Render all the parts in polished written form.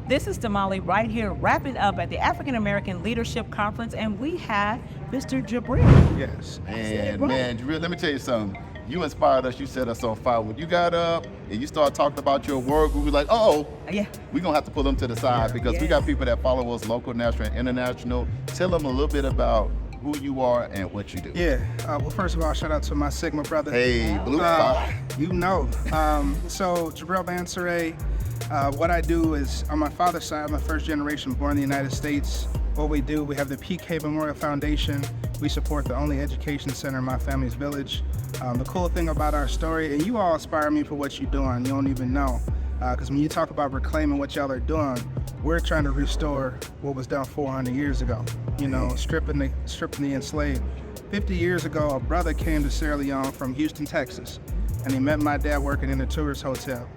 This is Damali right here wrapping up at the African American Leadership Conference, and we have Mr. Gibril. Yes. And man, Gibril, let me tell you something. You inspired us. You set us on fire. When you got up and you started talking about your work, we were like, Yeah. we're going to have to pull them to the side because we got people that follow us, local, national, and international. Tell them a little bit about who you are and what you do. Yeah. Well, first of all, shout out to my Sigma brother. Hey, Blue Spot. You know. So, Gibril Mansaray, what I do is, on my father's side, I'm a first generation born in the United States. What we do, we have the PK Memorial Foundation. We support the only education center in my family's village. The cool thing about our story, and you all inspire me for what you're doing, you don't even know. Because when you talk about reclaiming what y'all are doing, we're trying to restore what was done 400 years ago. You know, stripping the enslaved. 50 years ago, a brother came to Sierra Leone from Houston, Texas, and he met my dad working in a tourist hotel.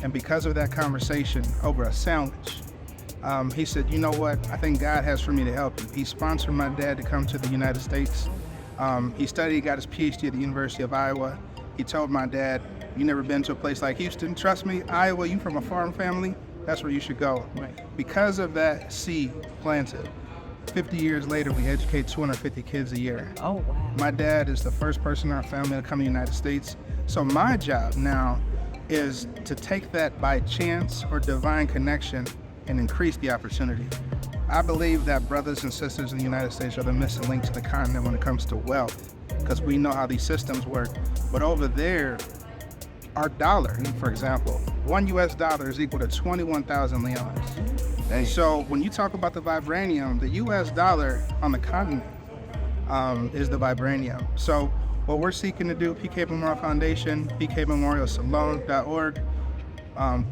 And because of that conversation over a sandwich, he said, you know what, I think God has for me to help you. He sponsored my dad to come to the United States. He studied, got his PhD at the University of Iowa. He told my dad, you never been to a place like Houston? Trust me, Iowa, you from a farm family, that's where you should go. Right. Because of that seed planted, 50 years later, we educate 250 kids a year. Oh, wow. My dad is the first person in our family to come to the United States. So my job now is to take that by chance or divine connection and increase the opportunity. I believe that brothers and sisters in the United States are the missing link to the continent when it comes to wealth, because we know how these systems work. But over there, our dollar, for example, $1 US is equal to 21,000 leones. Dang. So when you talk about the vibranium, the US dollar on the continent is the vibranium. So what we're seeking to do, PK Memorial Foundation, pkmemorialsalon.org.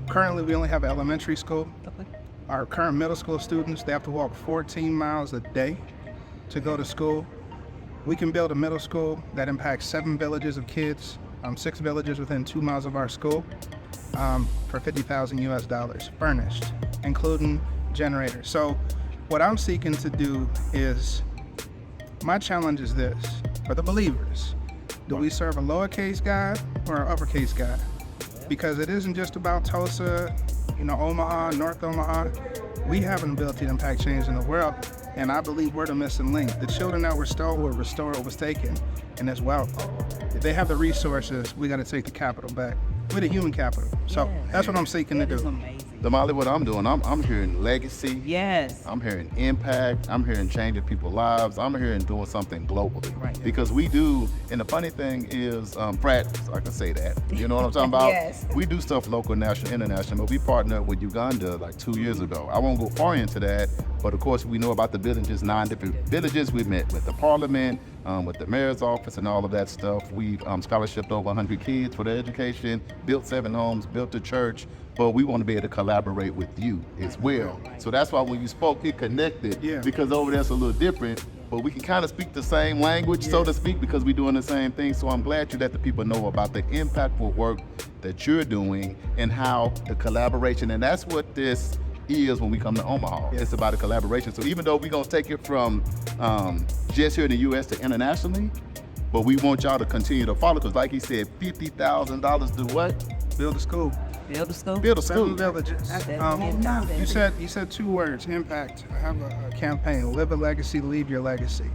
Currently, we only have an elementary school. Okay. Our current middle school students, they have to walk 14 miles a day to go to school. We can build a middle school that impacts 7 villages of kids, 6 villages within 2 miles of our school, for $50,000 US, furnished, including generators. So what I'm seeking to do is, my challenge is this, for the believers, do we serve a lowercase God or an uppercase God? Because it isn't just about Tulsa, Omaha, North Omaha. We have an ability to impact change in the world, and I believe we're the missing link. The children that were stolen were restored what was taken, and that's wealth. If they have the resources, we got to take the capital back. We're the human capital. So that's what I'm seeking to That is do. amazing. Damali, what I'm doing, I'm hearing legacy. Yes. I'm hearing impact. I'm hearing changing people's lives. I'm hearing doing something globally. Right. Because we do, and the funny thing is, practice, I can say that. You know what I'm talking about? Yes. We do stuff local, national, international, but we partnered with Uganda like 2 years ago. I won't go far into that, but of course we know about the villages, 9 different villages. We met with the parliament, with the mayor's office and all of that stuff. We've scholarshiped over 100 kids for their education, built 7 homes, built a church, but we want to be able to collaborate with you as well. So that's why when you spoke, it connected, because over there's a little different, but we can kind of speak the same language, so to speak, because we're doing the same thing. So I'm glad you let the people know about the impactful work that you're doing and how the collaboration, and that's what this is when we come to Omaha. It's about a collaboration. So even though we're gonna take it from just here in the US to internationally, but we want y'all to continue to follow, because like he said, $50,000 to what? Build a school. Build a school. Build a school. 7 villages. You said 2 words, impact. I have a campaign, live a legacy, leave your legacy.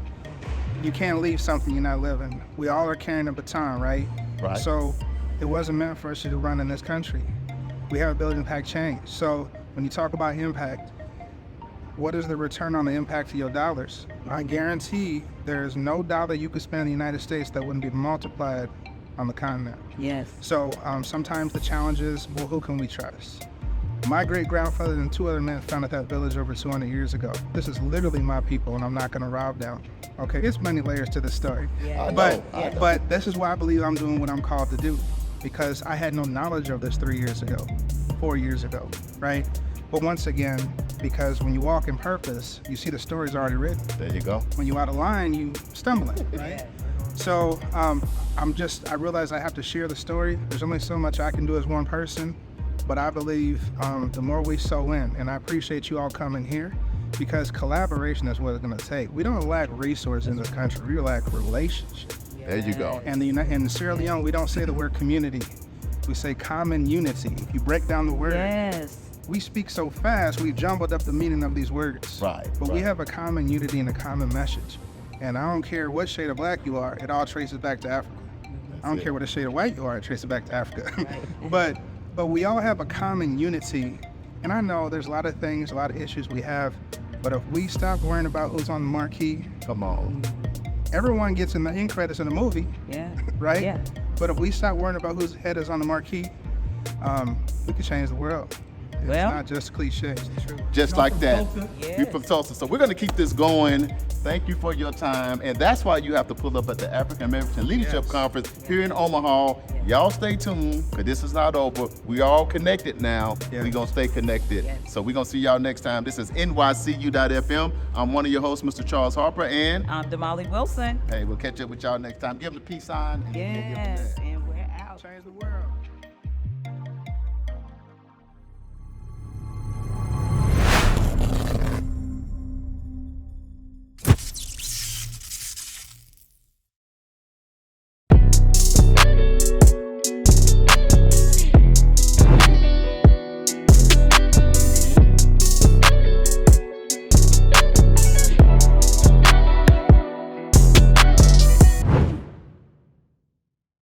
You can't leave something you're not living. We all are carrying a baton, right? Right. So it wasn't meant for us to run in this country. We have ability to impact change. So when you talk about impact, what is the return on the impact of your dollars? I guarantee there's no dollar you could spend in the United States that wouldn't be multiplied on the continent. Yes. So sometimes the challenge is, well, who can we trust? My great-grandfather and 2 other men founded that village over 200 years ago. This is literally my people, and I'm not gonna rob them. Okay, it's many layers to the story. Yeah. But this is why I believe I'm doing what I'm called to do, because I had no knowledge of this 3 years ago, 4 years ago, right? But once again, because when you walk in purpose, you see the stories already written. There you go. When you out of line, you stumbling, right? So I realize I have to share the story. There's only so much I can do as one person, but I believe the more we sow in, and I appreciate you all coming here, because collaboration is what it's gonna take. We don't lack resources in this country, we lack relationships. There you go. And in Sierra Leone, we don't say the word community, we say common unity. If you break down the word, we speak so fast, we jumbled up the meaning of these words. Right, But we right. have a common unity and a common message. And I don't care what shade of black you are, it all traces back to Africa. I don't care what shade of white you are, it traces back to Africa. but we all have a common unity. And I know there's a lot of things, a lot of issues we have, but if we stop worrying about who's on the marquee, Come on. everyone gets in the end credits in the movie, Yeah. right? Yeah. But if we stop worrying about whose head is on the marquee, we could change the world. It's Well- not just cliches. Just like that. Yes. You from Tulsa. So we're going to keep this going. Thank you for your time. And that's why you have to pull up at the African American Leadership Yes. Conference here in Omaha. Y'all stay tuned, because this is not over. We all connected now. Yeah. We're going to stay connected. Yes. So we're going to see y'all next time. This is NYCU.FM. I'm one of your hosts, Mr. Charles Harper. And, I'm Damali Wilson. hey, we'll catch up with y'all next time. Give them the peace sign. And we'll give them Yes, that. and we're out. Change the world.